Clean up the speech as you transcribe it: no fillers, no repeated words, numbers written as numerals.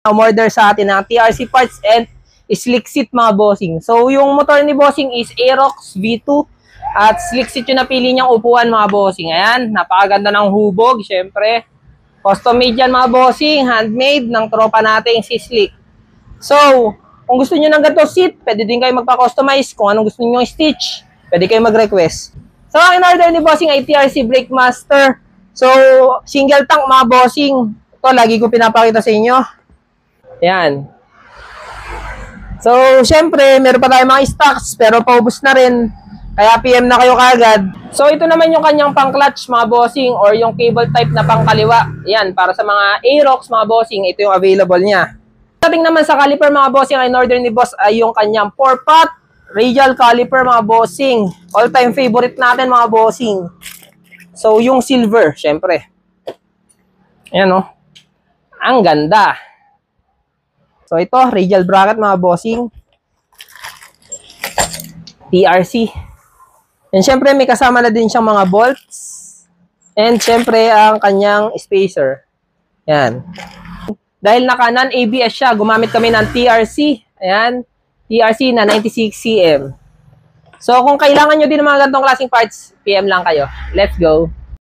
Umorder sa atin ng TRC parts and slick seat mga bossing. So yung motor ni bossing is Aerox V2 at slick seat yung napili niyang upuan mga bossing. Ayan, napakaganda ng hubog, syempre. Custom made yan mga bossing, handmade ng tropa natin si Slick. So, kung gusto niyo ng ganito seat, pwede din kayo magpa-customize. Kung anong gusto niyo stitch, pwede kayo mag-request. So, ang in-order ni bossing ay TRC Brake Master. So, single tank mga bossing. Ito, lagi ko pinapakita sa inyo. Ayan. So, syempre, meron pa tayong mga stocks, pero paubos na rin. Kaya PM na kayo kagad. So, ito naman yung kanyang pang-clutch, mga bossing, or yung cable type na pang-kaliwa. Ayan, para sa mga Aerox, mga bossing, ito yung available niya. Dating naman sa caliper, mga bossing, ang in-order ni boss ay yung kanyang 4-pot radial caliper, mga bossing. All-time favorite natin, mga bossing. So, yung silver, syempre. Ayan, oh. Ang ganda. So, ito, radial bracket, mga bossing. TRC. And syempre, may kasama na din siyang mga bolts. And syempre, ang kanyang spacer. Ayan. Dahil naka non-ABS siya, gumamit kami ng TRC. Ayan. TRC na 96 cm. So, kung kailangan nyo din ng mga ganitong klaseng parts, PM lang kayo. Let's go.